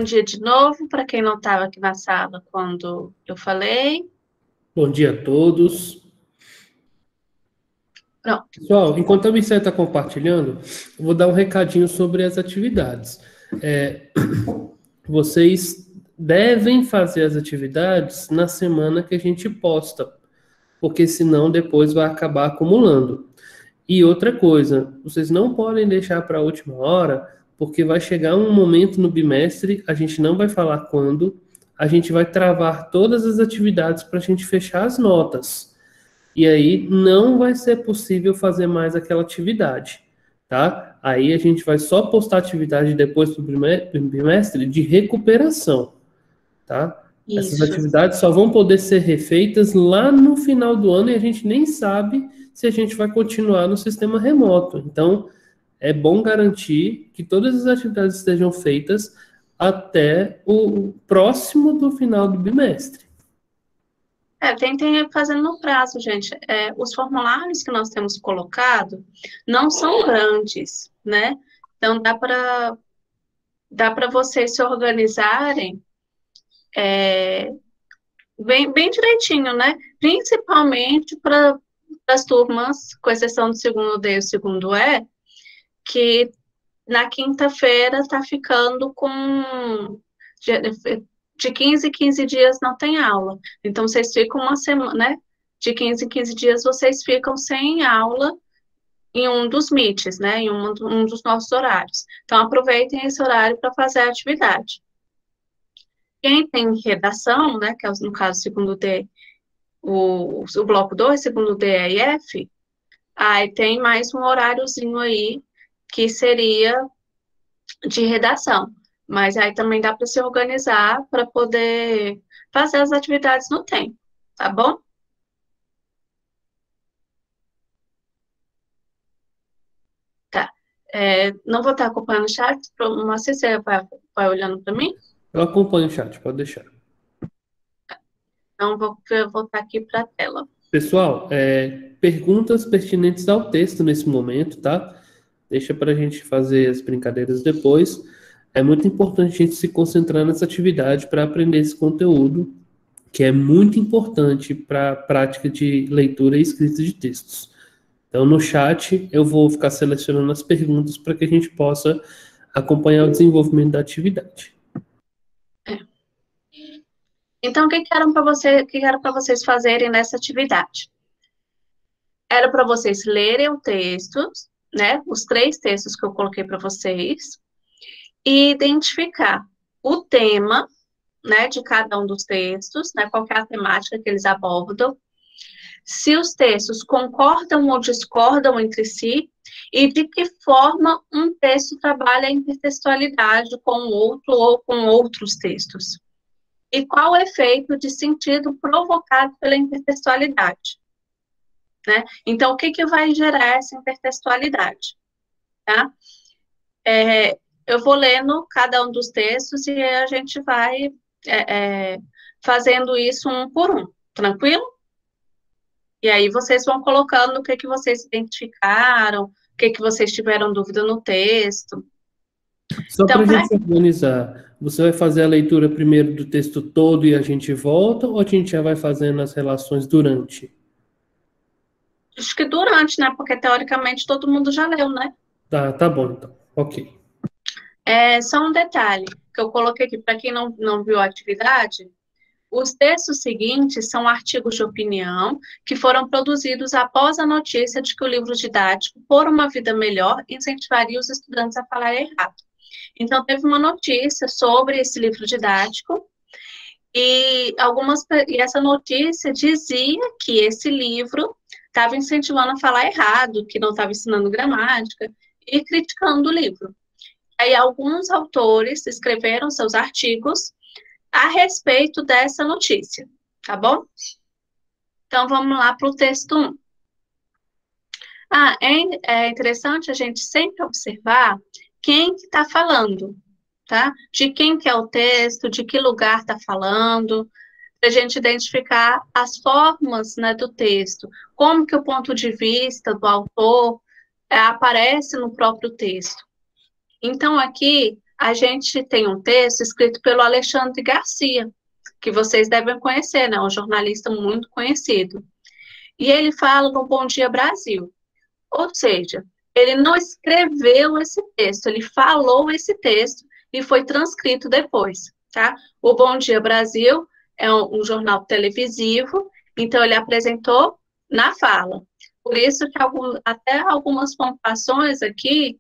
Bom dia de novo, para quem não estava aqui na sala quando eu falei. Bom dia a todos. Pronto. Pessoal, enquanto a Vicente está compartilhando, eu vou dar um recadinho sobre as atividades. É, vocês devem fazer as atividades na semana que a gente posta, porque senão depois vai acabar acumulando. E outra coisa, vocês não podem deixar para a última hora, porque vai chegar um momento no bimestre, a gente não vai falar quando, a gente vai travar todas as atividades para a gente fechar as notas. E aí não vai ser possível fazer mais aquela atividade, tá? Aí a gente vai só postar atividade depois do bimestre de recuperação, tá? Essas Isso. atividades só vão poder ser refeitas lá no final do ano e a gente nem sabe se a gente vai continuar no sistema remoto. Então, é bom garantir que todas as atividades estejam feitas até o próximo do final do bimestre. Tentem fazendo no prazo, gente. Os formulários que nós temos colocado não são grandes, né? Então, dá para vocês se organizarem bem direitinho, né? Principalmente para as turmas, com exceção do segundo D e o segundo E, que na quinta-feira está ficando com de 15 em 15 dias não tem aula. Então, vocês ficam uma semana, né? De 15 em 15 dias vocês ficam sem aula em um dos meets, né? Em um dos nossos horários. Então, aproveitem esse horário para fazer a atividade. Quem tem redação, né? Que é no caso, segundo D, o bloco 2, segundo D e F, aí tem mais um horáriozinho aí, que seria de redação. Mas aí também dá para se organizar para poder fazer as atividades no tempo, tá bom? Tá. Não vou estar acompanhando o chat, não sei se você vai olhando para mim, Eu acompanho o chat, pode deixar. então eu vou estar aqui para a tela. Pessoal, perguntas pertinentes ao texto nesse momento, tá? Deixa para a gente fazer as brincadeiras depois. É muito importante a gente se concentrar nessa atividade para aprender esse conteúdo, que é muito importante para a prática de leitura e escrita de textos. Então, no chat, eu vou ficar selecionando as perguntas para que a gente possa acompanhar o desenvolvimento da atividade. Então, o que era para vocês fazerem nessa atividade? Era para vocês lerem o texto, né? Os 3 textos que eu coloquei para vocês, e identificar o tema, né, de cada um dos textos, né, qual é a temática que eles abordam, se os textos concordam ou discordam entre si, e de que forma um texto trabalha a intertextualidade com o outro ou com outros textos. E qual o efeito de sentido provocado pela intertextualidade. Né? Então, o que vai gerar essa intertextualidade? Tá? Eu vou lendo cada um dos textos e a gente vai fazendo isso um por um, tranquilo? E aí vocês vão colocando o que vocês identificaram, o que vocês tiveram dúvida no texto. Só para Então, a gente se organizar, você vai fazer a leitura primeiro do texto todo e a gente volta, ou a gente já vai fazendo as relações durante? acho que durante, né? Porque teoricamente todo mundo já leu, né? Tá bom, então. Ok. Só um detalhe que eu coloquei aqui, para quem não viu a atividade, os textos seguintes são artigos de opinião que foram produzidos após a notícia de que o livro didático Por uma Vida Melhor incentivaria os estudantes a falar errado. Então, teve uma notícia sobre esse livro didático e essa notícia dizia que esse livro estava incentivando a falar errado, que não estava ensinando gramática e criticando o livro. Aí, alguns autores escreveram seus artigos a respeito dessa notícia, tá bom? Então, vamos lá para o texto 1. É interessante a gente sempre observar quem que está falando, tá? De quem que é o texto, de que lugar está falando, para a gente identificar as formas, né, do texto, como que o ponto de vista do autor aparece no próprio texto. Então, aqui, a gente tem um texto escrito pelo Alexandre Garcia, que vocês devem conhecer, né? Um jornalista muito conhecido. E ele fala no Bom Dia Brasil. Ou seja, ele não escreveu esse texto, ele falou esse texto e foi transcrito depois, tá? O Bom Dia Brasil é um jornal televisivo, então ele apresentou na fala. Por isso que até algumas pontuações aqui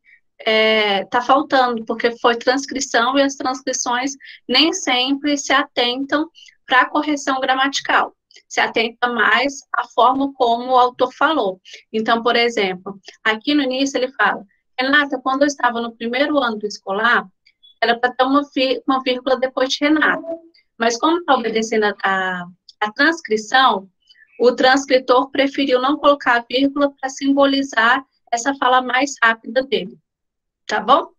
tá faltando, porque foi transcrição e as transcrições nem sempre se atentam para a correção gramatical, se atenta mais à forma como o autor falou. Então, por exemplo, aqui no início ele fala: Renata, quando eu estava no primeiro ano do escolar, era para ter uma vírgula depois de Renata. Mas como está obedecendo a transcrição, o transcritor preferiu não colocar a vírgula para simbolizar essa fala mais rápida dele. Tá bom?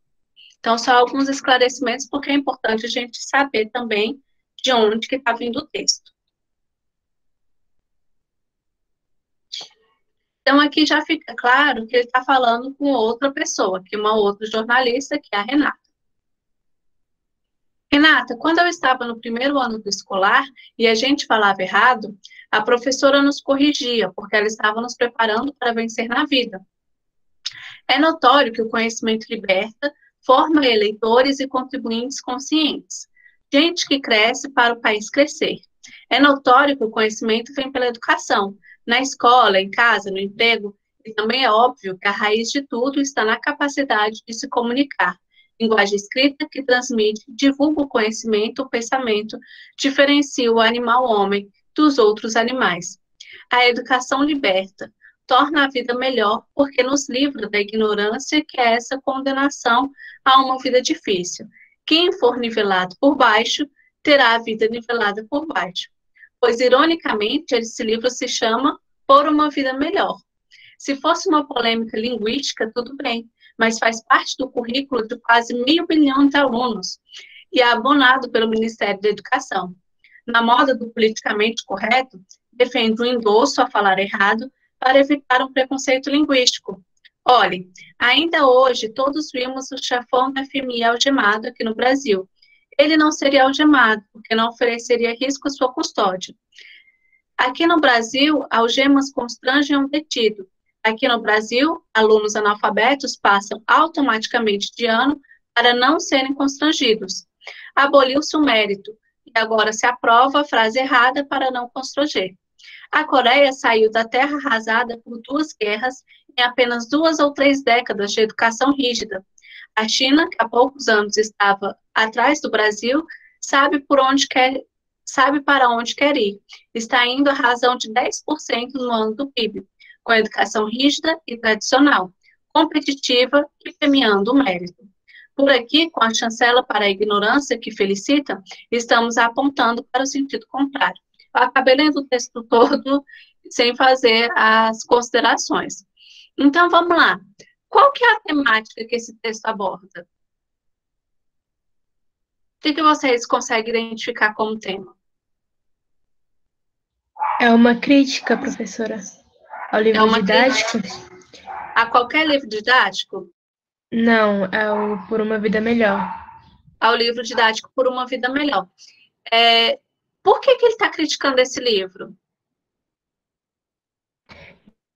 Então, só alguns esclarecimentos, porque é importante a gente saber também de onde que está vindo o texto. Então, aqui já fica claro que ele está falando com outra pessoa, que uma outra jornalista, que é a Renata. Renata, quando eu estava no primeiro ano do escolar e a gente falava errado, a professora nos corrigia, porque ela estava nos preparando para vencer na vida. É notório que o conhecimento liberta, forma eleitores e contribuintes conscientes, gente que cresce para o país crescer. É notório que o conhecimento vem pela educação, na escola, em casa, no emprego, e também é óbvio que a raiz de tudo está na capacidade de se comunicar. Linguagem escrita que transmite, divulga o conhecimento, o pensamento, diferencia o animal-homem dos outros animais. A educação liberta, torna a vida melhor, porque nos livra da ignorância, que é essa condenação a uma vida difícil. Quem for nivelado por baixo, terá a vida nivelada por baixo. Pois, ironicamente, esse livro se chama Por uma Vida Melhor. Se fosse uma polêmica linguística, tudo bem, mas faz parte do currículo de quase 500 milhões de alunos e é abonado pelo Ministério da Educação. Na moda do politicamente correto, defende o endosso a falar errado para evitar um preconceito linguístico. Olhe, ainda hoje todos vimos o chefão da FMI algemado aqui no Brasil. Ele não seria algemado, porque não ofereceria risco à sua custódia. Aqui no Brasil, algemas constrangem um detido. Aqui no Brasil, alunos analfabetos passam automaticamente de ano para não serem constrangidos. Aboliu-se o mérito, e agora se aprova a frase errada para não constranger. A Coreia saiu da terra arrasada por 2 guerras em apenas 2 ou 3 décadas de educação rígida. A China, que há poucos anos estava atrás do Brasil, sabe para onde quer ir. Está indo à razão de 10% no ano do PIB, com a educação rígida e tradicional, competitiva e premiando o mérito. Por aqui, com a chancela para a ignorância que felicita, estamos apontando para o sentido contrário. Eu acabei lendo o texto todo sem fazer as considerações. Então, vamos lá. Qual que é a temática que esse texto aborda? O que vocês conseguem identificar como tema? É uma crítica, professora, ao livro didático? A qualquer livro didático? Não, é o Por uma Vida Melhor. Ao livro didático Por uma Vida Melhor. Por que ele está criticando esse livro?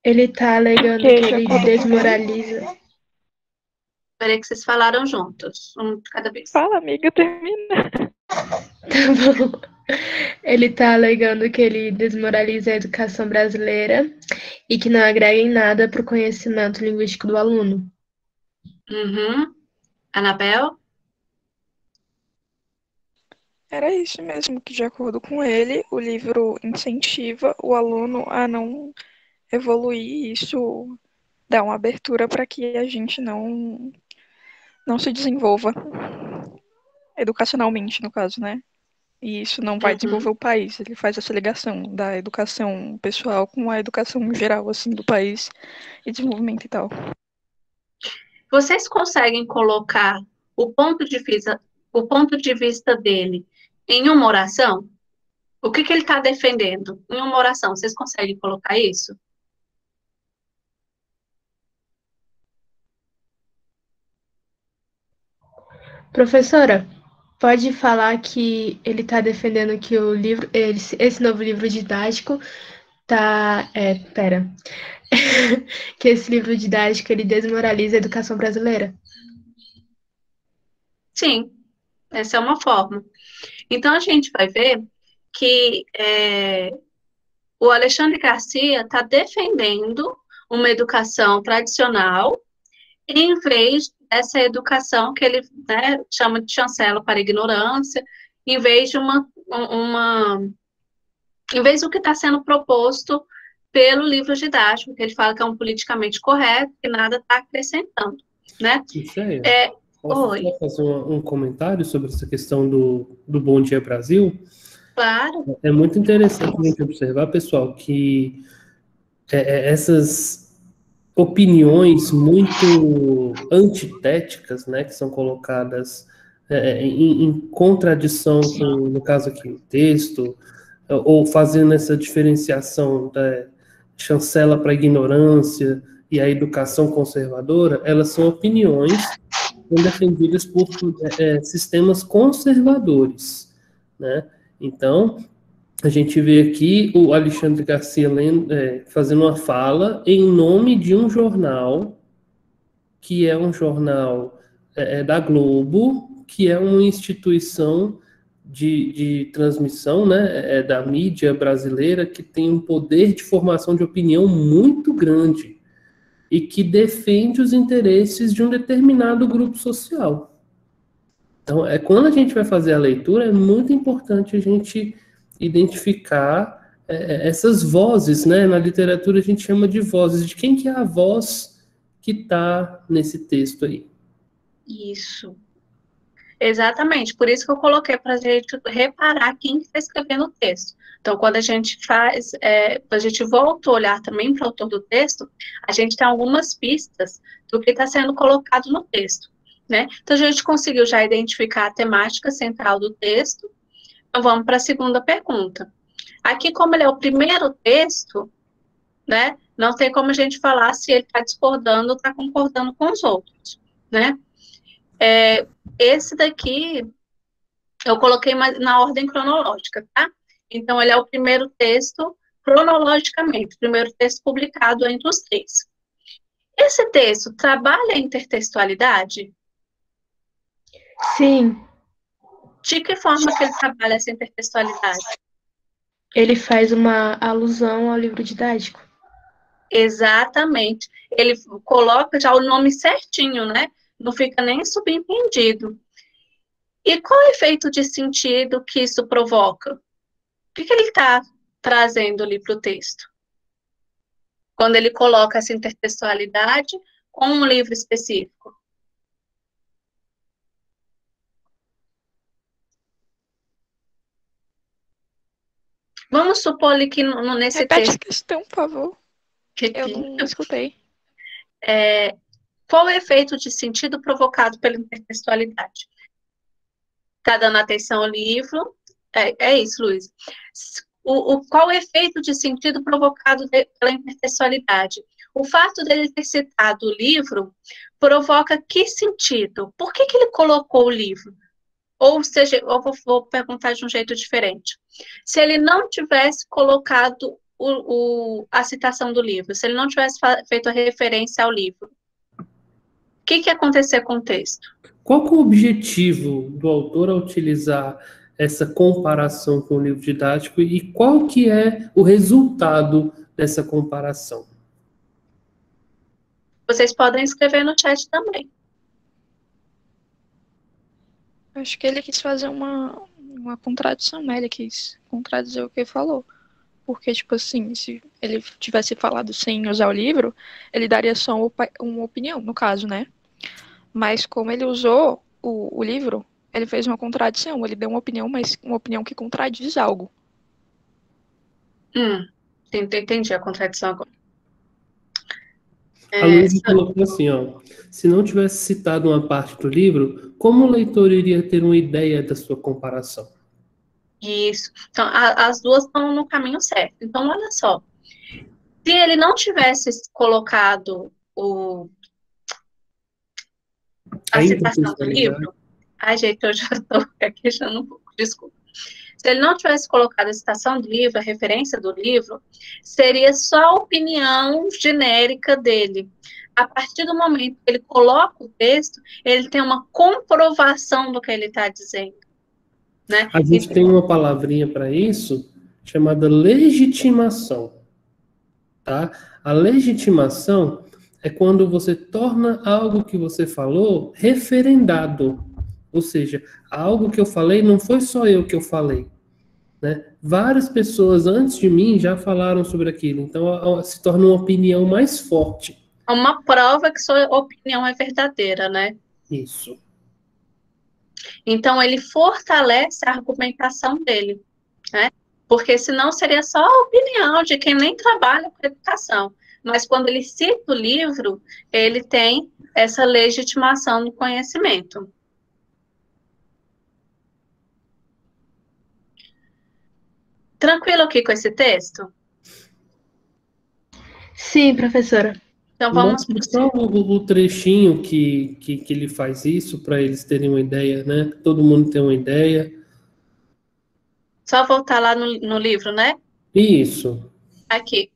Ele está alegando que ele desmoraliza. Peraí que vocês falaram juntos, um de cada vez. Fala, amiga, termina. Tá bom. Ele está alegando que ele desmoraliza a educação brasileira e que não agrega em nada para o conhecimento linguístico do aluno. Anabel? Era isso mesmo, que de acordo com ele, o livro incentiva o aluno a não evoluir e isso dá uma abertura para que a gente não se desenvolva educacionalmente, no caso, né? E isso não vai desenvolver o país. Ele faz essa ligação da educação pessoal com a educação geral, assim, do país e desenvolvimento e tal. Vocês conseguem colocar o ponto de vista dele em uma oração? O que ele está defendendo em uma oração? Vocês conseguem colocar isso? Professora, pode falar que ele está defendendo que o livro, esse novo livro didático tá, pera, que esse livro didático ele desmoraliza a educação brasileira? Sim, essa é uma forma. Então, a gente vai ver que o Alexandre Garcia está defendendo uma educação tradicional em vez dessa educação que ele, né, chama de chancela para a ignorância, em vez de em vez do que está sendo proposto pelo livro didático, que ele fala que é um politicamente correto, que nada está acrescentando, né? Micheia, posso Oi. só fazer um comentário sobre essa questão do Bom Dia Brasil? Claro. É muito interessante a gente observar, pessoal, que essas opiniões muito antitéticas, né, que são colocadas em contradição com, no caso aqui, o texto, ou fazendo essa diferenciação da chancela para a ignorância e a educação conservadora, elas são opiniões defendidas por sistemas conservadores, né? Então, a gente vê aqui o Alexandre Garcia fazendo uma fala em nome de um jornal, que é um jornal da Globo, que é uma instituição de transmissão, né, da mídia brasileira, que tem um poder de formação de opinião muito grande e que defende os interesses de um determinado grupo social. Então, quando a gente vai fazer a leitura, é muito importante a gente identificar essas vozes, né? Na literatura a gente chama de vozes. De quem que é a voz que está nesse texto aí? Isso. Exatamente. Por isso que eu coloquei para a gente reparar quem está escrevendo o texto. Então, quando a gente a gente volta a olhar também para o autor do texto, a gente tem algumas pistas do que está sendo colocado no texto, né? Então, a gente conseguiu já identificar a temática central do texto. Então, vamos para a segunda pergunta. Aqui, como ele é o primeiro texto, né? Não tem como a gente falar se ele está discordando ou está concordando com os outros, né? Esse daqui eu coloquei na ordem cronológica, tá? Então, ele é o primeiro texto cronologicamente, o primeiro texto publicado entre os três. Esse texto trabalha a intertextualidade? Sim. De que forma que ele trabalha essa intertextualidade? Ele faz uma alusão ao livro didático. Exatamente. Ele coloca já o nome certinho, né? Não fica nem subentendido. E qual é o efeito de sentido que isso provoca? O que ele está trazendo ali para o texto? Quando ele coloca essa intertextualidade com um livro específico. Vamos supor ali que nesse Repete texto... a questão, por favor. Eu não escutei. Qual é o efeito de sentido provocado pela intertextualidade? Está dando atenção ao livro? É isso, Luiz. Qual o efeito de sentido provocado pela intertextualidade? O fato dele ter citado o livro provoca que sentido? Por que ele colocou o livro? Ou seja, eu vou perguntar de um jeito diferente. Se ele não tivesse colocado a citação do livro, se ele não tivesse feito a referência ao livro, o que ia acontecer com o texto? Qual que é o objetivo do autor ao utilizar essa comparação com o livro didático e qual que é o resultado dessa comparação? Vocês podem escrever no chat também. Acho que ele quis fazer uma contradição, né? Ele quis contradizer o que ele falou. Porque, tipo assim, se ele tivesse falado sem usar o livro, ele daria só uma opinião, no caso, né? Mas como ele usou o livro, ele fez uma contradição. Ele deu uma opinião, mas uma opinião que contradiz algo. Entendi a contradição agora. A Luísa colocou assim, ó, se não tivesse citado uma parte do livro, como o leitor iria ter uma ideia da sua comparação? Isso. Então, as duas estão no caminho certo. Então, olha só. Se ele não tivesse colocado a citação do livro, Ai, gente, hoje eu estou queixando um pouco, desculpa. Se ele não tivesse colocado a citação do livro, a referência do livro, seria só a opinião genérica dele. A partir do momento que ele coloca o texto, ele tem uma comprovação do que ele está dizendo, né? A gente tem uma palavrinha para isso, chamada legitimação, tá? A legitimação é quando você torna algo que você falou referendado. Ou seja, algo que eu falei não foi só eu que eu falei, né? Várias pessoas antes de mim já falaram sobre aquilo. Então, se torna uma opinião mais forte. Uma prova que sua opinião é verdadeira, né? Isso. Então, ele fortalece a argumentação dele, né? Porque senão seria só a opinião de quem nem trabalha com educação. Mas quando ele cita o livro, ele tem essa legitimação do conhecimento. Tranquilo aqui com esse texto? Sim, professora. Então vamos Mostra só o trechinho que ele faz isso, para eles terem uma ideia, né? Todo mundo tem uma ideia. só voltar lá no livro, né? Isso. Aqui.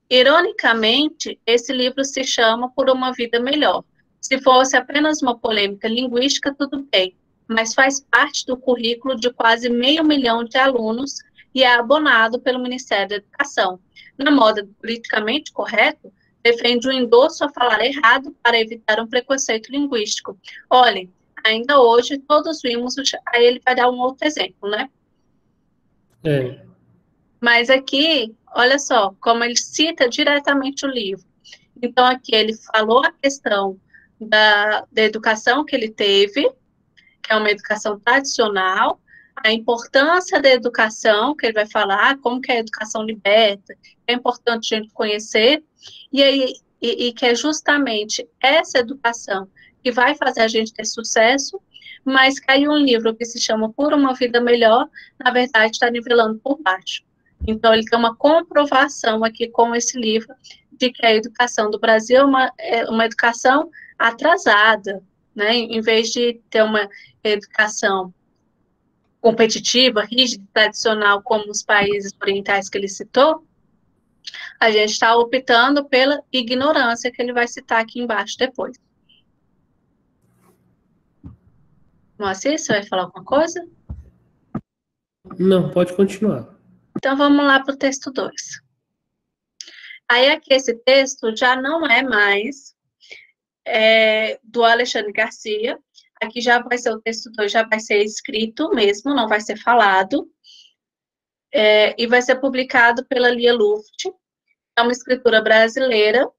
Ironicamente, esse livro se chama Por uma Vida Melhor. Se fosse apenas uma polêmica linguística, tudo bem, mas faz parte do currículo de quase 500 mil de alunos e é abonado pelo Ministério da Educação. Na moda politicamente correto, defende o endosso a falar errado para evitar um preconceito linguístico. Olhem, ainda hoje todos vimos, aí ele vai dar um outro exemplo, né? Mas aqui, olha só, como ele cita diretamente o livro. Então, aqui ele falou a questão da educação que ele teve, que é uma educação tradicional, a importância da educação, que ele vai falar, como que é a educação liberta, é importante a gente conhecer, e aí e que é justamente essa educação que vai fazer a gente ter sucesso, mas que aí um livro que se chama Por uma Vida Melhor, na verdade, está nivelando por baixo. Então, ele tem uma comprovação aqui com esse livro de que a educação do Brasil é uma educação atrasada, né? Em vez de ter uma educação competitiva, rígida, tradicional, como os países orientais que ele citou, a gente está optando pela ignorância, que ele vai citar aqui embaixo depois. Moacir, você vai falar alguma coisa? Não, pode continuar. Então, vamos lá para o texto 2. Aí, aqui, esse texto já não é mais do Alexandre Garcia. Aqui já vai ser o texto 2, já vai ser escrito mesmo, não vai ser falado. E vai ser publicado pela Lia Luft. É uma escritora brasileira.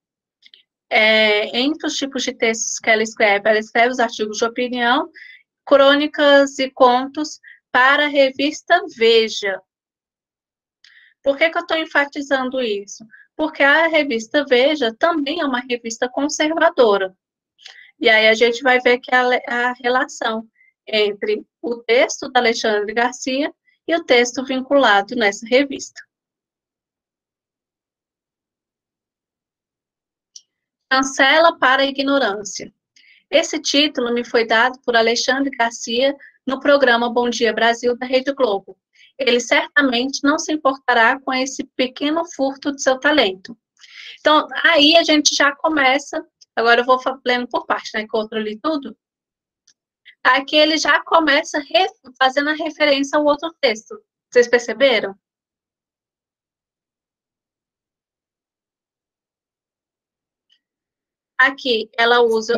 Entre os tipos de textos que ela escreve os artigos de opinião, crônicas e contos para a revista Veja. Por que eu estou enfatizando isso? Porque a revista Veja também é uma revista conservadora. E aí a gente vai ver que a relação entre o texto da Alexandre Garcia e o texto vinculado nessa revista. Chancela para a ignorância. Esse título me foi dado por Alexandre Garcia no programa Bom Dia Brasil da Rede Globo. Ele certamente não se importará com esse pequeno furto de seu talento. Então, aí a gente já começa, agora eu vou lendo por parte, né, que o outro li tudo. Aqui ele já começa fazendo a referência ao outro texto. Vocês perceberam? Aqui ela usa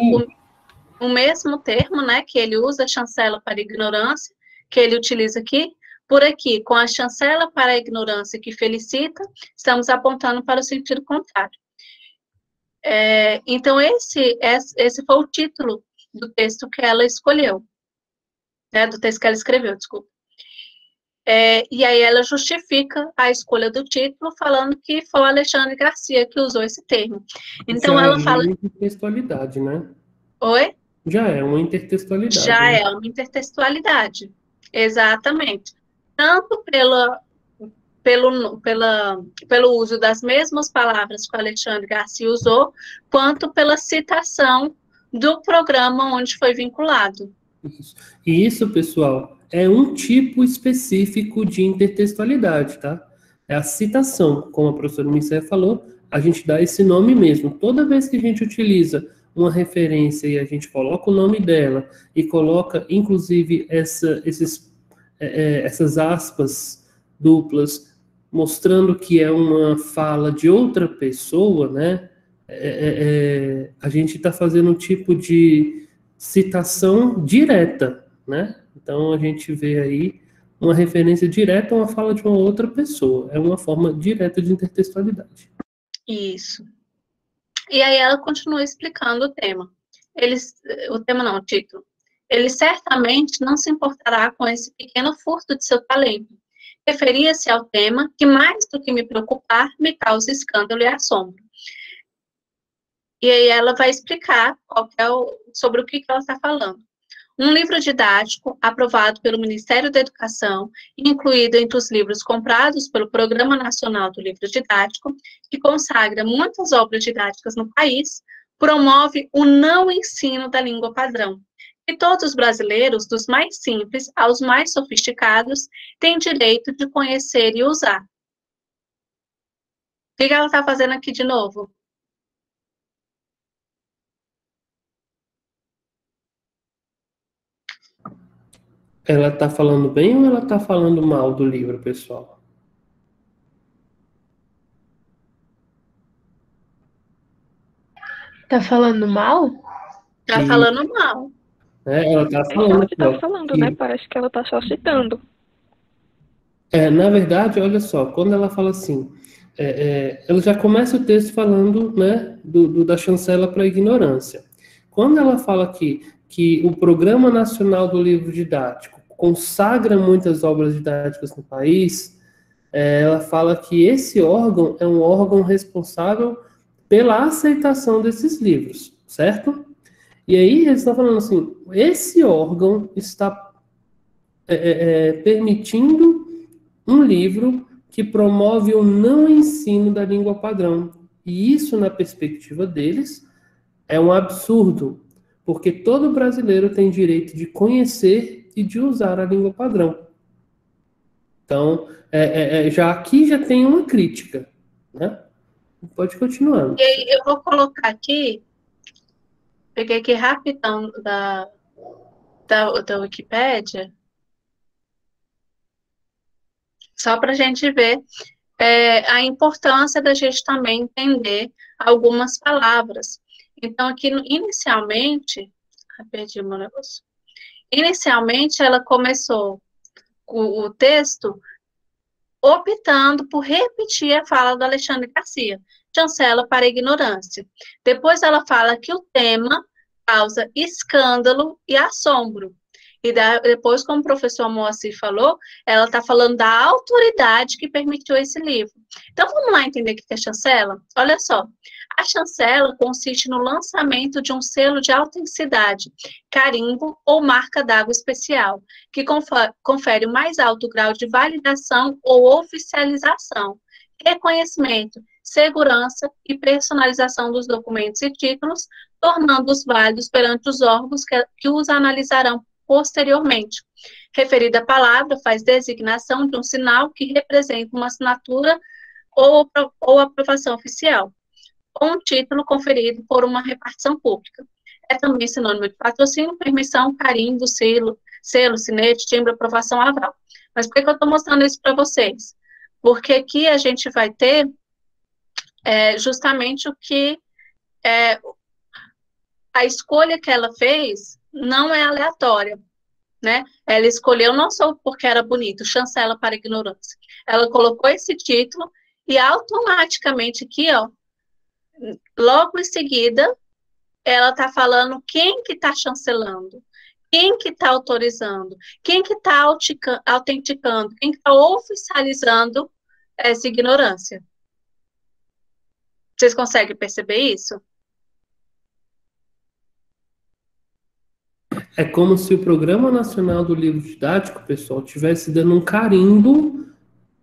o mesmo termo, né, que ele usa, chancela para ignorância, que ele utiliza aqui. Por aqui, com a chancela para a ignorância que felicita, estamos apontando para o sentido contrário. Então, esse foi o título do texto que ela escolheu, né, do texto que ela escreveu, desculpa. E aí ela justifica a escolha do título, falando que foi o Alexandre Garcia que usou esse termo. Então, ela fala... Já é uma intertextualidade, né? Oi? Já é uma intertextualidade. Já né? é uma intertextualidade, exatamente. Tanto pelo uso das mesmas palavras que o Alexandre Garcia usou, quanto pela citação do programa onde foi vinculado. Isso. E isso, pessoal, é um tipo específico de intertextualidade, tá? É a citação, como a professora Micéia falou, a gente dá esse nome mesmo. Toda vez que a gente utiliza uma referência e a gente coloca o nome dela e coloca, inclusive, essas aspas duplas, mostrando que é uma fala de outra pessoa, né? A gente está fazendo um tipo de citação direta, né? Então a gente vê aí uma referência direta a uma fala de uma outra pessoa. É uma forma direta de intertextualidade. Isso. E aí ela continua explicando o tema. O tema não, o título. Ele certamente não se importará com esse pequeno furto de seu talento. Referia-se ao tema que, mais do que me preocupar, me causa escândalo e assombro. E aí ela vai explicar sobre o que ela está falando. Um livro didático aprovado pelo Ministério da Educação e incluído entre os livros comprados pelo Programa Nacional do Livro Didático, que consagra muitas obras didáticas no país, promove o não ensino da língua padrão, que todos os brasileiros, dos mais simples aos mais sofisticados, têm direito de conhecer e usar. O que ela está fazendo aqui de novo? Ela está falando bem ou ela está falando mal do livro, pessoal? Tá falando mal? Tá falando mal. Ela tá falando. Ela que tá falando, né? Parece que ela tá só citando. Na verdade, olha só, quando ela fala assim, ela já começa o texto falando, né, da chancela para a ignorância. Quando ela fala aqui que o Programa Nacional do Livro Didático consagra muitas obras didáticas no país, ela fala que esse órgão é um órgão responsável pela aceitação desses livros, certo? E aí eles estão falando assim, esse órgão está permitindo um livro que promove o não ensino da língua padrão. E isso, na perspectiva deles, é um absurdo, porque todo brasileiro tem direito de conhecer e de usar a língua padrão. Então, aqui já tem uma crítica, né? Pode continuar. E aí, eu vou colocar aqui, peguei aqui rapidão da Wikipédia, só para a gente ver a importância da gente também entender algumas palavras. Então, aqui, inicialmente, perdi meu negócio. Inicialmente, ela começou o texto optando por repetir a fala do Alexandre Garcia, chancela para a ignorância. Depois ela fala que o tema causa escândalo e assombro. E depois, como o professor Moacir falou, ela está falando da autoridade que permitiu esse livro. Então, vamos lá entender o que é chancela? Olha só, a chancela consiste no lançamento de um selo de autenticidade, carimbo ou marca d'água especial, que confere o mais alto grau de validação ou oficialização, reconhecimento, segurança e personalização dos documentos e títulos, tornando-os válidos perante os órgãos que os analisarão posteriormente. Referida palavra faz designação de um sinal que representa uma assinatura ou aprovação oficial, ou um título conferido por uma repartição pública. É também sinônimo de patrocínio, permissão, carimbo, selo, sinete, timbre, aprovação, aval. Mas por que eu estou mostrando isso para vocês? Porque aqui a gente vai ter justamente o que a escolha que ela fez não é aleatória, né? Ela escolheu não só porque era bonito, chancela para a ignorância. Ela colocou esse título e automaticamente aqui, ó, logo em seguida, ela está falando quem que está chancelando, quem que está autorizando, quem que está autenticando, quem que está oficializando essa ignorância. Vocês conseguem perceber isso? É como se o Programa Nacional do Livro Didático, pessoal, estivesse dando um carimbo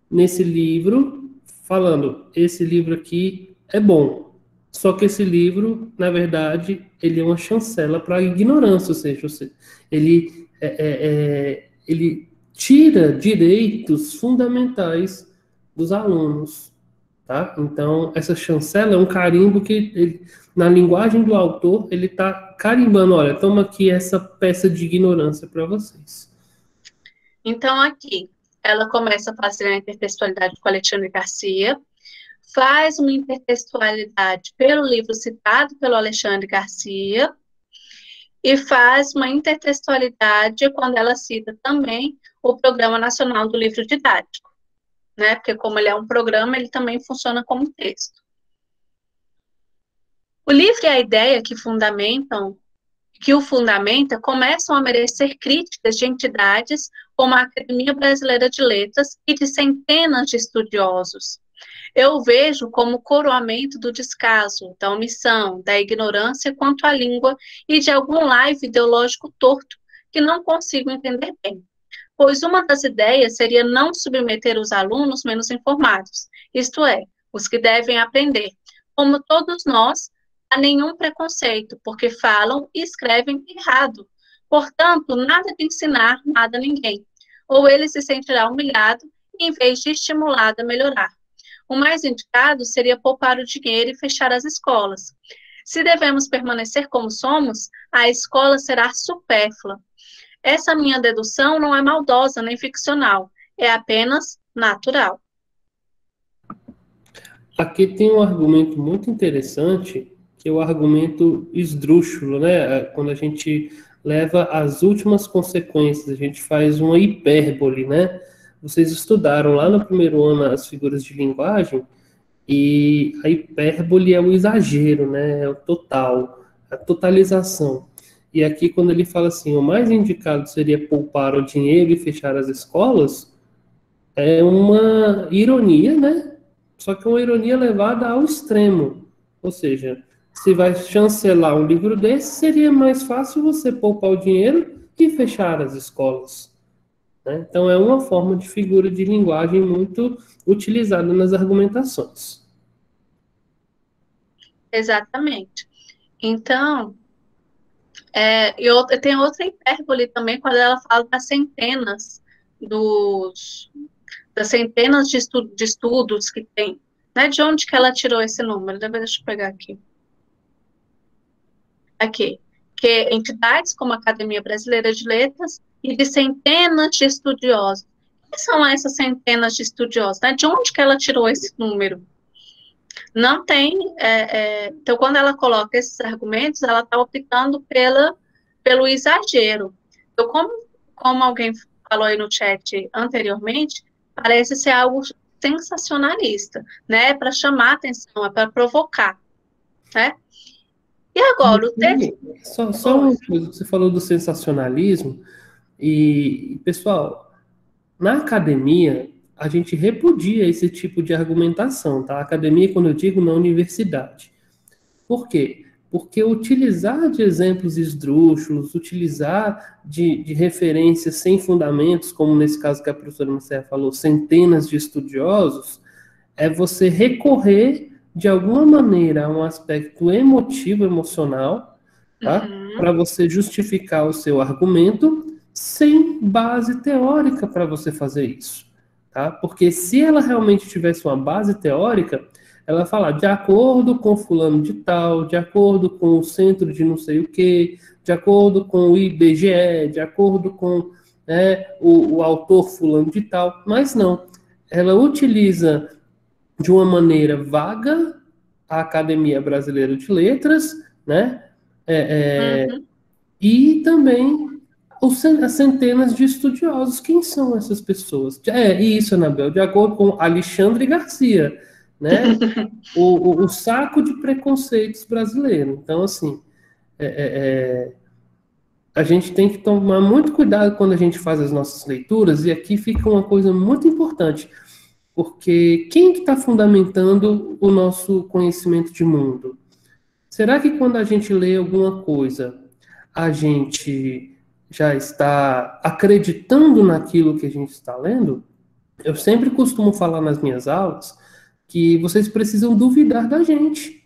nesse livro, falando, esse livro aqui é bom. Só que esse livro, na verdade, ele é uma chancela para a ignorância, ou seja, ele, ele tira direitos fundamentais dos alunos, tá? Então, essa chancela é um carimbo que, na linguagem do autor, ele está carimbando, olha, toma aqui essa peça de ignorância para vocês. Então, aqui, ela começa a fazer a intertextualidade com Alexandre Garcia, faz uma intertextualidade pelo livro citado pelo Alexandre Garcia, e faz uma intertextualidade quando ela cita também o Programa Nacional do Livro Didático, né? Porque como ele é um programa, ele também funciona como texto. O livro e a ideia que o fundamenta, começam a merecer críticas de entidades como a Academia Brasileira de Letras e de centenas de estudiosos. Eu vejo como coroamento do descaso, da omissão, da ignorância quanto à língua e de algum laivo ideológico torto que não consigo entender bem. Pois uma das ideias seria não submeter os alunos menos informados, isto é, os que devem aprender, como todos nós, a nenhum preconceito, porque falam e escrevem errado. Portanto, nada de ensinar nada a ninguém. Ou ele se sentirá humilhado, em vez de estimulado a melhorar. O mais indicado seria poupar o dinheiro e fechar as escolas. Se devemos permanecer como somos, a escola será supérflua. Essa minha dedução não é maldosa nem ficcional, é apenas natural. Aqui tem um argumento muito interessante, que é o argumento esdrúxulo, né? Quando a gente leva às últimas consequências, a gente faz uma hipérbole, né? Vocês estudaram lá no primeiro ano as figuras de linguagem, e a hipérbole é o exagero, né? É o total, a totalização. E aqui, quando ele fala assim, o mais indicado seria poupar o dinheiro e fechar as escolas, é uma ironia, né? Só que uma ironia levada ao extremo. Ou seja, se vai chancelar um livro desse, seria mais fácil você poupar o dinheiro e fechar as escolas. Né? Então, é uma forma de figura de linguagem muito utilizada nas argumentações. Exatamente. Então, tem outra hipérbole também, quando ela fala das centenas de estudos que tem. Né? De onde que ela tirou esse número? Deixa eu pegar aqui. Aqui. Que entidades como a Academia Brasileira de Letras e de centenas de estudiosos. Quem são essas centenas de estudiosos? Né? De onde que ela tirou esse número? Não tem. Então, quando ela coloca esses argumentos, ela está optando pelo exagero. Então, como alguém falou aí no chat anteriormente, parece ser algo sensacionalista, né? Para chamar atenção, é para provocar, né? E agora, o texto... Só uma coisa, você falou do sensacionalismo, e, pessoal, na academia, a gente repudia esse tipo de argumentação, tá? Academia, quando eu digo, na universidade. Por quê? Porque utilizar de exemplos esdrúxulos, utilizar de referências sem fundamentos, como nesse caso que a professora Marcela falou, centenas de estudiosos, é você recorrer, de alguma maneira, a um aspecto emotivo, emocional, tá? Para você justificar o seu argumento, sem base teórica para você fazer isso. Tá? Porque se ela realmente tivesse uma base teórica, ela fala de acordo com fulano de tal, de acordo com o centro de não sei o quê, de acordo com o IBGE, de acordo com o autor fulano de tal, mas não. Ela utiliza de uma maneira vaga a Academia Brasileira de Letras, né? E também as centenas de estudiosos. Quem são essas pessoas? Isso, Anabel, de acordo com Alexandre Garcia, né? o saco de preconceitos brasileiro. Então, assim, a gente tem que tomar muito cuidado quando a gente faz as nossas leituras, e aqui fica uma coisa muito importante, porque quem que está fundamentando o nosso conhecimento de mundo? Será que quando a gente lê alguma coisa, a gente já está acreditando naquilo que a gente está lendo? Eu sempre costumo falar nas minhas aulas que vocês precisam duvidar da gente.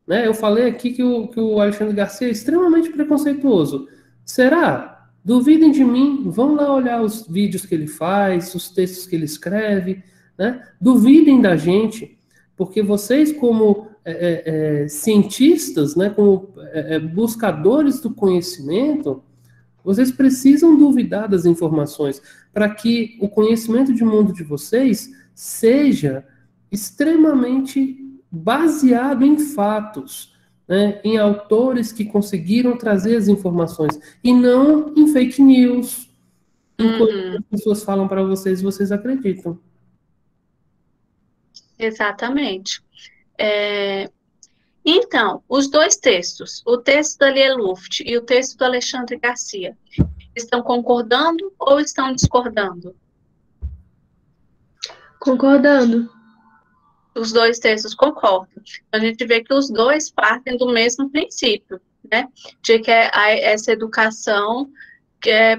né? Eu falei aqui que o Alexandre Garcia é extremamente preconceituoso. Será? Duvidem de mim, vão lá olhar os vídeos que ele faz, os textos que ele escreve, né? Duvidem da gente, porque vocês, como cientistas, né, como buscadores do conhecimento, vocês precisam duvidar das informações para que o conhecimento de mundo de vocês seja extremamente baseado em fatos, né, em autores que conseguiram trazer as informações, e não em fake news, em coisas que as pessoas falam para vocês e vocês acreditam. Exatamente. Então, os dois textos, o texto da Lia Luft e o texto do Alexandre Garcia, estão concordando ou estão discordando? Concordando. Os dois textos concordam. A gente vê que os dois partem do mesmo princípio, né? De que essa educação,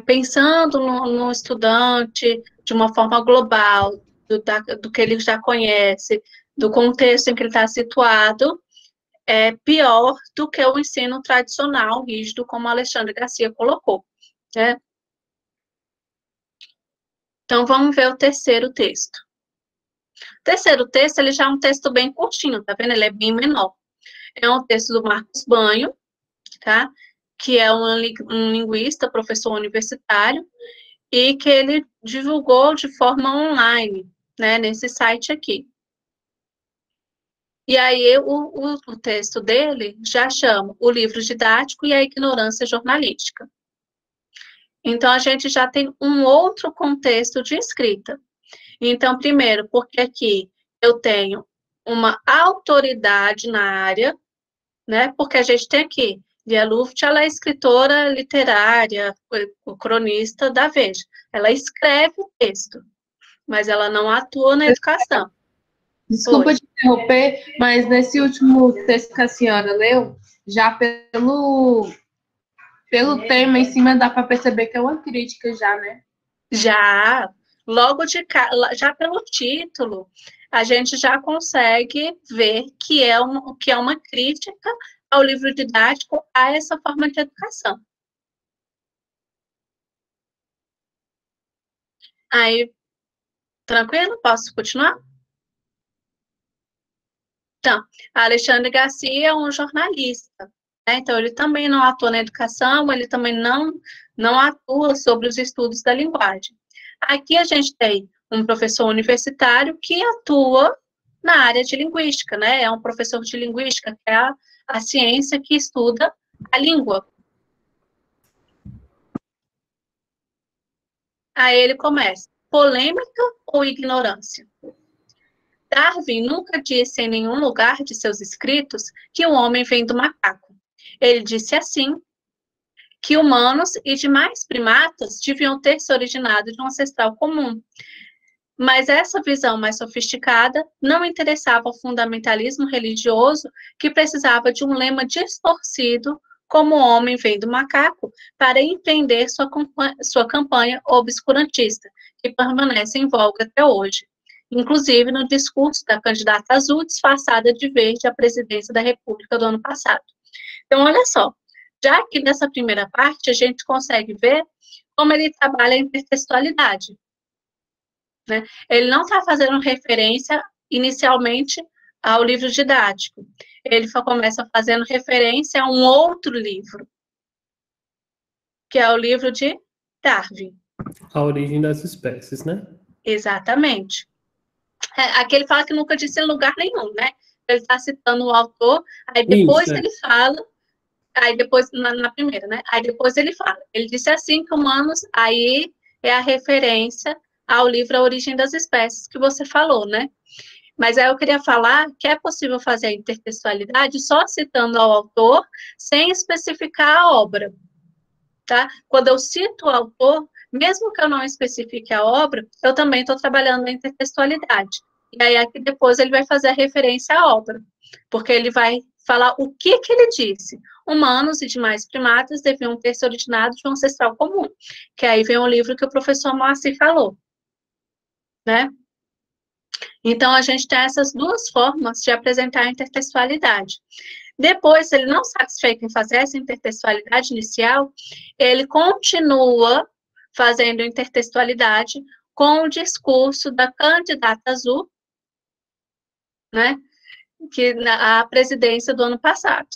pensando no estudante de uma forma global, do que ele já conhece, do contexto em que ele está situado, é pior do que o ensino tradicional, rígido, como Alexandre Garcia colocou, né? Então, vamos ver o terceiro texto. O terceiro texto, ele já é um texto bem curtinho, tá vendo? Ele é bem menor. É um texto do Marcos Banho, tá? Que é um linguista, professor universitário, e que ele divulgou de forma online, né? Nesse site aqui. E aí, o texto dele já chama O Livro Didático e a Ignorância Jornalística. Então, a gente já tem um outro contexto de escrita. Então, primeiro, porque aqui eu tenho uma autoridade na área, né? Porque a gente tem aqui, Lia Luft, ela é escritora literária, cronista da Veja. Ela escreve o texto, mas ela não atua na educação. Desculpa te interromper, mas nesse último texto que a senhora leu, já pelo tema em cima dá para perceber que é uma crítica já, né? Já, logo já pelo título, a gente já consegue ver que é uma crítica ao livro didático, a essa forma de educação. Aí, tranquilo? Posso continuar? Então, Alexandre Garcia é um jornalista, né? Então, ele também não atua na educação, ele também não atua sobre os estudos da linguagem. Aqui a gente tem um professor universitário que atua na área de linguística, né? É um professor de linguística, que é a ciência que estuda a língua. Aí ele começa, polêmica ou ignorância? Darwin nunca disse em nenhum lugar de seus escritos que o homem vem do macaco. Ele disse assim, que humanos e demais primatas deviam ter se originado de um ancestral comum. Mas essa visão mais sofisticada não interessava ao fundamentalismo religioso, que precisava de um lema distorcido, como o homem vem do macaco, para empreender sua campanha obscurantista, que permanece em voga até hoje. Inclusive no discurso da candidata azul disfarçada de verde à presidência da República do ano passado. Então, olha só, já que nessa primeira parte a gente consegue ver como ele trabalha a intertextualidade, né? Ele não está fazendo referência inicialmente ao livro didático, ele começa fazendo referência a um outro livro, que é o livro de Darwin. A Origem das Espécies, né? Exatamente. Aqui ele fala que nunca disse em lugar nenhum, né? Ele está citando o autor, aí depois ele fala, aí depois, na primeira, né? Aí depois ele fala, ele disse assim que humanos, aí é a referência ao livro A Origem das Espécies, que você falou, né? Mas aí eu queria falar que é possível fazer a intertextualidade só citando ao autor, sem especificar a obra, tá? Quando eu cito o autor, mesmo que eu não especifique a obra, eu também estou trabalhando a intertextualidade. E aí, aqui depois, ele vai fazer a referência à obra, porque ele vai falar o que ele disse. Humanos e demais primatas deviam ter se originado de um ancestral comum, que aí vem o livro que o professor Moacir falou, né? Então, a gente tem essas duas formas de apresentar a intertextualidade. Depois, ele não satisfeito em fazer essa intertextualidade inicial, ele continua fazendo intertextualidade com o discurso da candidata Azul, né, que a presidência do ano passado.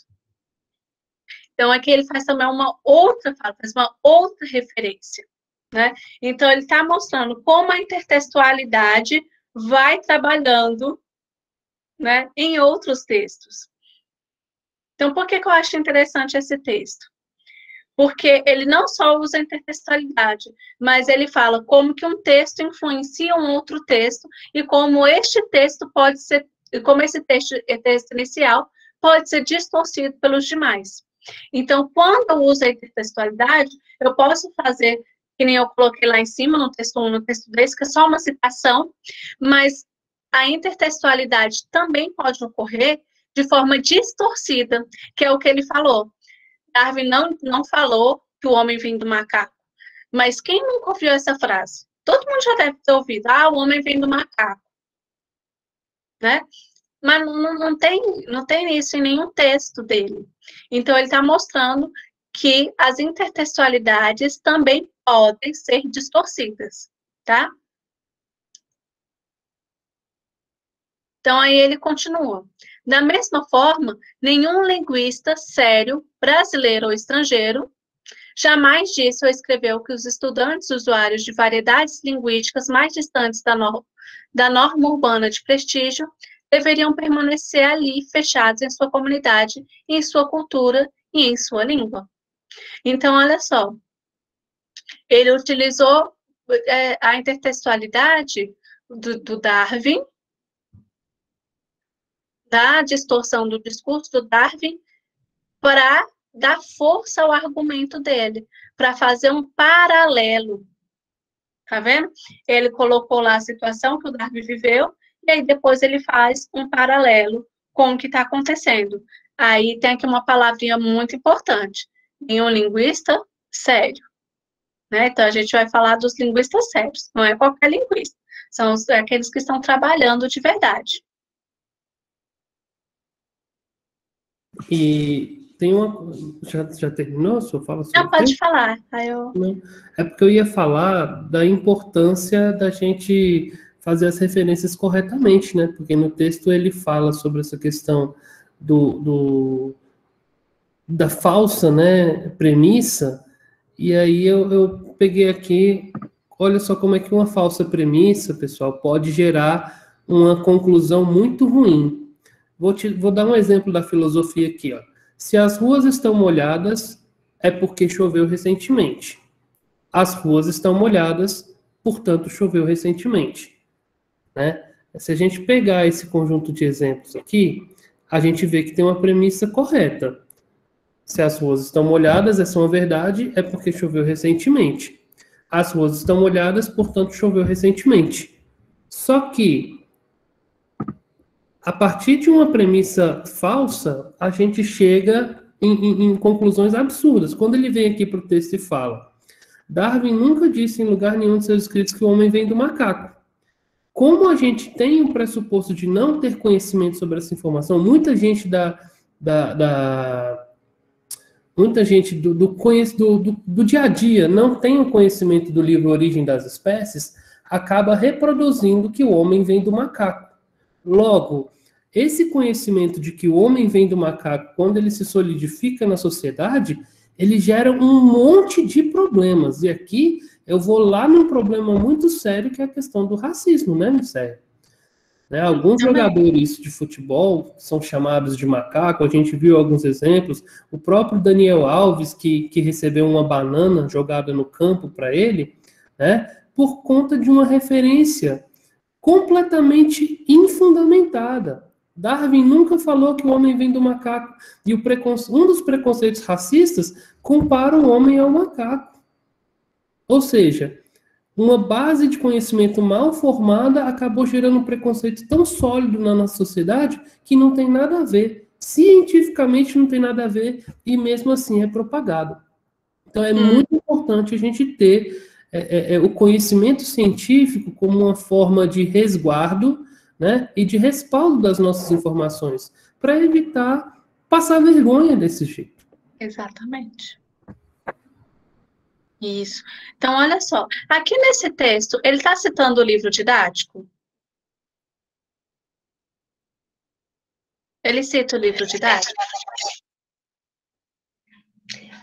Então, aqui ele faz também uma outra fala, faz uma outra referência, né? Então, ele está mostrando como a intertextualidade vai trabalhando, né, em outros textos. Então, por que eu acho interessante esse texto? Porque ele não só usa a intertextualidade, mas ele fala como que um texto influencia um outro texto e como este texto pode ser, como esse texto inicial pode ser distorcido pelos demais. Então, quando eu uso a intertextualidade, eu posso fazer, que nem eu coloquei lá em cima, no texto 1, no texto 2, que é só uma citação, mas a intertextualidade também pode ocorrer de forma distorcida, que é o que ele falou. Darwin não falou que o homem vem do macaco, mas quem nunca ouviu essa frase? Todo mundo já deve ter ouvido, o homem vem do macaco, né? Mas não tem isso em nenhum texto dele. Então, ele está mostrando que as intertextualidades também podem ser distorcidas, tá? Então, aí ele continua. Da mesma forma, nenhum linguista sério, brasileiro ou estrangeiro, jamais disse ou escreveu que os estudantes usuários de variedades linguísticas mais distantes da norma urbana de prestígio deveriam permanecer ali, fechados em sua comunidade, em sua cultura e em sua língua. Então, olha só, ele utilizou a intertextualidade do Darwin, da distorção do discurso do Darwin, para dar força ao argumento dele, para fazer um paralelo. Tá vendo? Ele colocou lá a situação que o Darwin viveu, e aí depois ele faz um paralelo com o que está acontecendo. Aí tem aqui uma palavrinha muito importante. Em um linguista sério. Né? Então, a gente vai falar dos linguistas sérios. Não é qualquer linguista. São aqueles que estão trabalhando de verdade. E tem uma... Já terminou a sua fala? Não, pode falar. Não. É porque eu ia falar da importância da gente fazer as referências corretamente, né? Porque no texto ele fala sobre essa questão da falsa, né, premissa, e aí eu peguei aqui, olha só como é que uma falsa premissa, pessoal, pode gerar uma conclusão muito ruim. Vou dar um exemplo da filosofia aqui, ó. Se as ruas estão molhadas, é porque choveu recentemente. As ruas estão molhadas, portanto, choveu recentemente. Né? Se a gente pegar esse conjunto de exemplos aqui, a gente vê que tem uma premissa correta. Se as ruas estão molhadas, essa é uma verdade, é porque choveu recentemente. As ruas estão molhadas, portanto, choveu recentemente. Só que, a partir de uma premissa falsa, a gente chega em conclusões absurdas. Quando ele vem aqui para o texto e fala, Darwin nunca disse em lugar nenhum de seus escritos que o homem vem do macaco. Como a gente tem o pressuposto de não ter conhecimento sobre essa informação, muita gente muita gente do dia a dia não tem o conhecimento do livro Origem das Espécies, acaba reproduzindo que o homem vem do macaco. Logo, esse conhecimento de que o homem vem do macaco, quando ele se solidifica na sociedade, ele gera um monte de problemas. E aqui eu vou lá num problema muito sério, que é a questão do racismo, né, Michele? Né, alguns jogadores de futebol são chamados de macaco, a gente viu alguns exemplos. O próprio Daniel Alves, que recebeu uma banana jogada no campo para ele, né, por conta de uma referência completamente infundamentada. Darwin nunca falou que o homem vem do macaco. E um dos preconceitos racistas compara o homem ao macaco. Ou seja, uma base de conhecimento mal formada acabou gerando um preconceito tão sólido na nossa sociedade que não tem nada a ver. Cientificamente não tem nada a ver e mesmo assim é propagado. Então é muito importante a gente ter o conhecimento científico como uma forma de resguardo, né, e de respaldo das nossas informações, para evitar passar vergonha desse jeito. Exatamente. Isso. Então, olha só. Aqui nesse texto, ele está citando o livro didático? Ele cita o livro didático?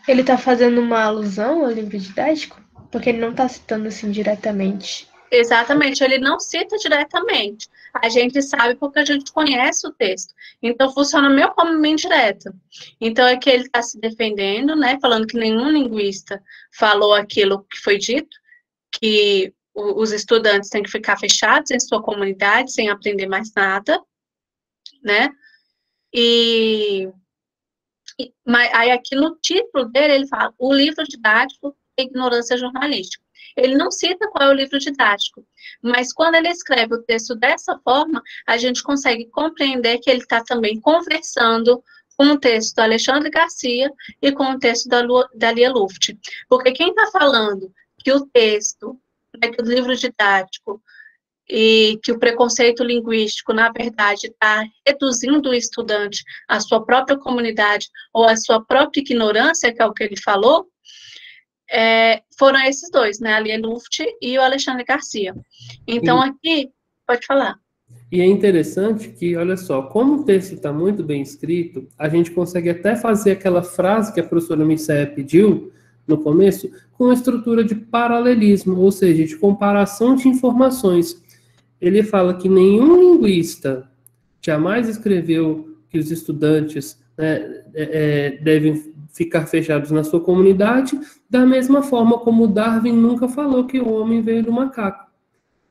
Ele está fazendo uma alusão ao livro didático? Porque ele não está citando assim diretamente. Exatamente, ele não cita diretamente. A gente sabe porque a gente conhece o texto. Então, funciona meio como uma indireta. Então, é que ele está se defendendo, né? Falando que nenhum linguista falou aquilo que foi dito, que os estudantes têm que ficar fechados em sua comunidade, sem aprender mais nada, né? Mas aí aqui no título dele, ele fala o livro didático e ignorância jornalística. Ele não cita qual é o livro didático, mas quando ele escreve o texto dessa forma, a gente consegue compreender que ele está também conversando com o texto do Alexandre Garcia e com o texto da Lia Luft. Porque quem está falando que o texto, né, que o livro didático e que o preconceito linguístico, na verdade, está reduzindo o estudante à sua própria comunidade ou à sua própria ignorância, que é o que ele falou, foram esses dois, né, a Lia Luft e o Alexandre Garcia. Então, aqui, pode falar. E é interessante que, olha só, como o texto está muito bem escrito, a gente consegue até fazer aquela frase que a professora Missaia pediu no começo, com uma estrutura de paralelismo, ou seja, de comparação de informações. Ele fala que nenhum linguista jamais escreveu que os estudantes, né, devem ficar fechados na sua comunidade, da mesma forma como Darwin nunca falou que o homem veio do macaco.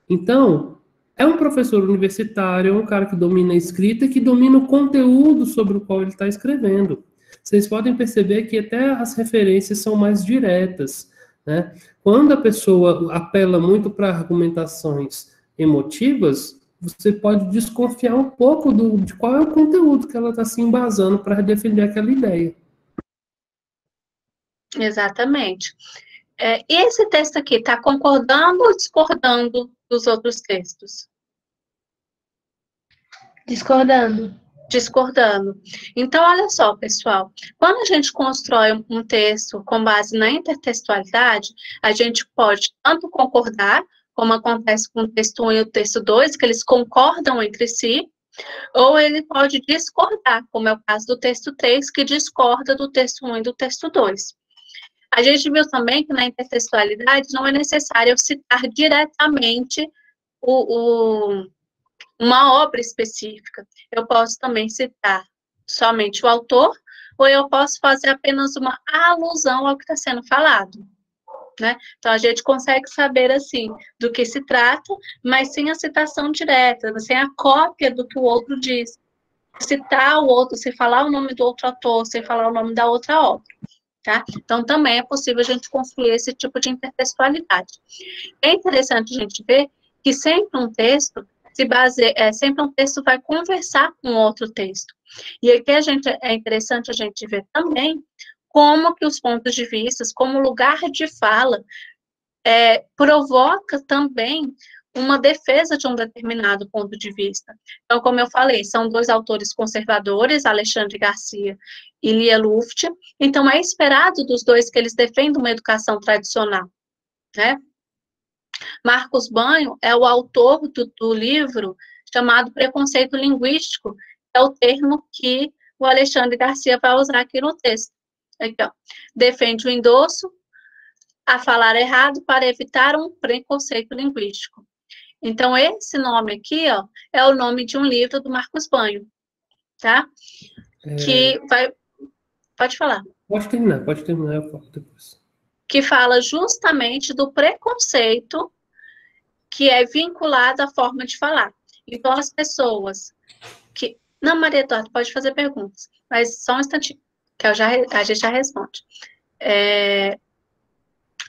Então, é um professor universitário, é um cara que domina a escrita e que domina o conteúdo sobre o qual ele está escrevendo. Vocês podem perceber que até as referências são mais diretas, né? Quando a pessoa apela muito para argumentações emotivas, você pode desconfiar um pouco de qual é o conteúdo que ela está se embasando para defender aquela ideia. Exatamente. E esse texto aqui, está concordando ou discordando dos outros textos? Discordando. Discordando. Então, olha só, pessoal, quando a gente constrói um texto com base na intertextualidade, a gente pode tanto concordar, como acontece com o texto 1 e o texto 2, que eles concordam entre si, ou ele pode discordar, como é o caso do texto 3, que discorda do texto 1 e do texto 2. A gente viu também que na intertextualidade não é necessário citar diretamente uma obra específica. Eu posso também citar somente o autor, ou eu posso fazer apenas uma alusão ao que está sendo falado, né? Então, a gente consegue saber, assim, do que se trata, mas sem a citação direta, sem a cópia do que o outro diz. Citar o outro, sem falar o nome do outro autor, sem falar o nome da outra obra, tá? Então, também é possível a gente construir esse tipo de intertextualidade. É interessante a gente ver que sempre um texto sempre um texto vai conversar com outro texto. E aqui é interessante a gente ver também como que os pontos de vista, como lugar de fala, provoca também uma defesa de um determinado ponto de vista. Então, como eu falei, são dois autores conservadores, Alexandre Garcia e Lia Luft, então é esperado dos dois que eles defendam uma educação tradicional, né? Marcos Banho é o autor do livro chamado Preconceito Linguístico, que é o termo que o Alexandre Garcia vai usar aqui no texto. Aqui, ó. Defende o endosso a falar errado para evitar um preconceito linguístico. Então, esse nome aqui, ó, é o nome de um livro do Marcos Banho, tá? Que vai... Pode falar. Pode terminar, eu falo depois. Que fala justamente do preconceito que é vinculado à forma de falar. Então, as pessoas que... Não, Maria Eduarda, pode fazer perguntas, mas só um instantinho, que a gente já responde.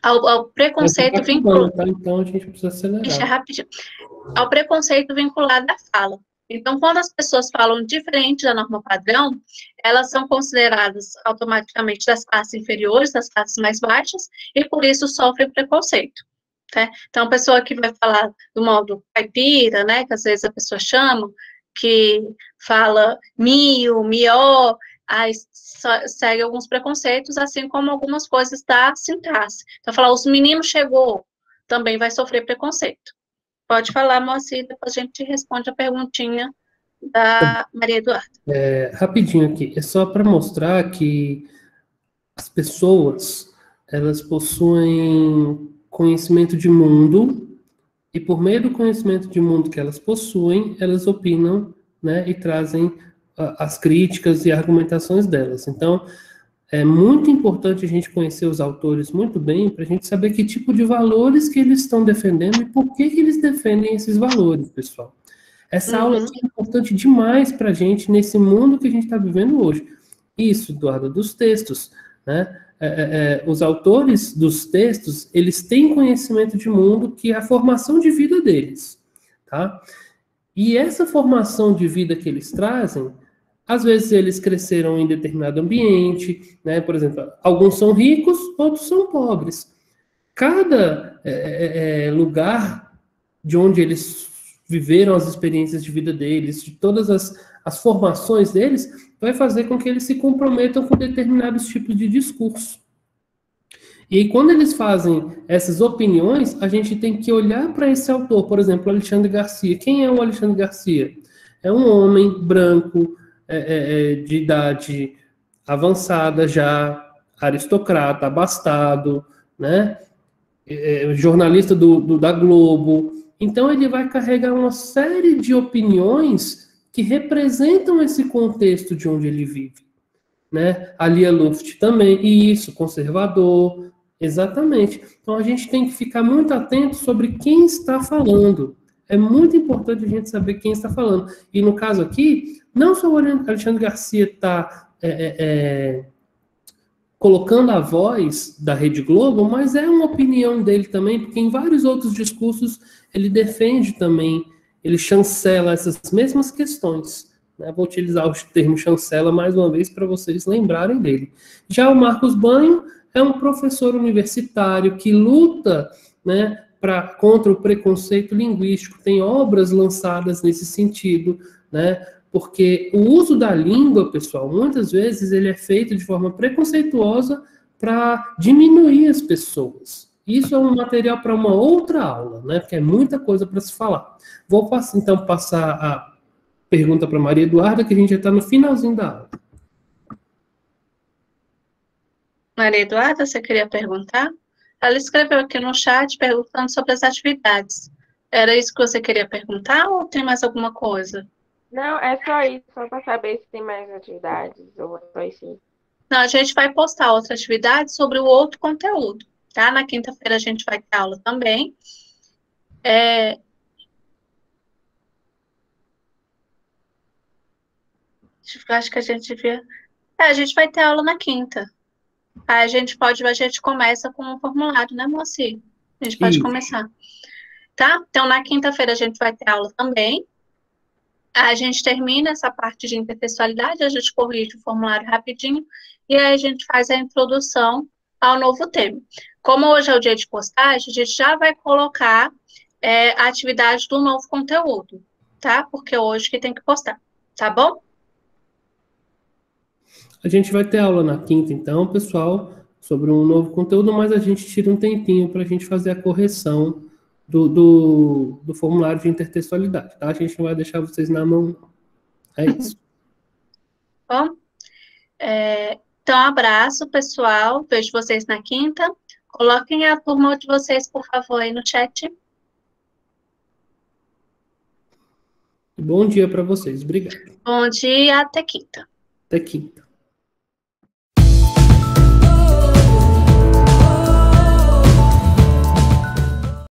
Ao preconceito vinculado... Tá? Então, a gente precisa acelerar. Deixa rapidinho. Ao preconceito vinculado à fala. Então, quando as pessoas falam diferente da norma padrão, elas são consideradas automaticamente das classes inferiores, das classes mais baixas, e por isso sofrem preconceito. Tá? Então, a pessoa que vai falar do modo caipira, né, que às vezes a pessoa chama, que fala mio, mió, aí segue alguns preconceitos, assim como algumas coisas da sintaxe. Então, falar, os meninos chegou, também vai sofrer preconceito. Pode falar, Moacir, depois a gente responde a perguntinha da Maria Eduarda. Rapidinho aqui, é só para mostrar que as pessoas, elas possuem conhecimento de mundo, e por meio do conhecimento de mundo que elas possuem, elas opinam, né, e trazem as críticas e argumentações delas. Então, é muito importante a gente conhecer os autores muito bem, para a gente saber que tipo de valores que eles estão defendendo e por que eles defendem esses valores, pessoal. Essa aula aqui é importante demais para a gente, nesse mundo que a gente está vivendo hoje. Isso, Eduardo, dos textos, né? Os autores dos textos, eles têm conhecimento de mundo que é a formação de vida deles, tá? E essa formação de vida que eles trazem, às vezes eles cresceram em determinado ambiente, né? Por exemplo, alguns são ricos, outros são pobres. Cada lugar de onde eles viveram as experiências de vida deles, de todas as formações deles, vai fazer com que eles se comprometam com determinados tipos de discurso. E aí, quando eles fazem essas opiniões, a gente tem que olhar para esse autor, por exemplo, Alexandre Garcia. Quem é o Alexandre Garcia? É um homem branco, de idade avançada já, aristocrata, abastado, né? Jornalista da Globo. Então, ele vai carregar uma série de opiniões que representam esse contexto de onde ele vive, né? A Lia Luft também, e isso, conservador, exatamente. Então, a gente tem que ficar muito atento sobre quem está falando. É muito importante a gente saber quem está falando. E, no caso aqui, não só o Alexandre Garcia está colocando a voz da Rede Globo, mas é uma opinião dele também, porque em vários outros discursos ele defende também, ele chancela essas mesmas questões, né? Vou utilizar o termo chancela mais uma vez para vocês lembrarem dele. Já o Marcos Banho é um professor universitário que luta, né, contra o preconceito linguístico, tem obras lançadas nesse sentido, né? Porque o uso da língua, pessoal, muitas vezes ele é feito de forma preconceituosa para diminuir as pessoas. Isso é um material para uma outra aula, né? Porque é muita coisa para se falar. Vou então passar a pergunta para Maria Eduarda, que a gente já está no finalzinho da aula. Maria Eduarda, você queria perguntar? Ela escreveu aqui no chat perguntando sobre as atividades. Era isso que você queria perguntar ou tem mais alguma coisa? Não, é só isso, só para saber se tem mais atividades ou só isso. Não, a gente vai postar outra atividade sobre o outro conteúdo, tá? Na quinta-feira a gente vai ter aula também. Acho que a gente devia... a gente vai ter aula na quinta. Aí a gente começa com o formulário, né, Moacir? A gente pode começar. Tá? Então, na quinta-feira a gente vai ter aula também. A gente termina essa parte de intertextualidade, a gente corrige o formulário rapidinho, e aí a gente faz a introdução ao novo tema. Como hoje é o dia de postagem, a gente já vai colocar a atividade do novo conteúdo, tá? Porque hoje que tem que postar, tá bom? A gente vai ter aula na quinta, então, pessoal, sobre um novo conteúdo, mas a gente tira um tempinho para a gente fazer a correção do formulário de intertextualidade, tá? A gente não vai deixar vocês na mão. É isso. Bom, então, abraço, pessoal. Vejo vocês na quinta. Coloquem a turma de vocês, por favor, aí no chat. Bom dia para vocês. Obrigado. Bom dia, até quinta. Até quinta.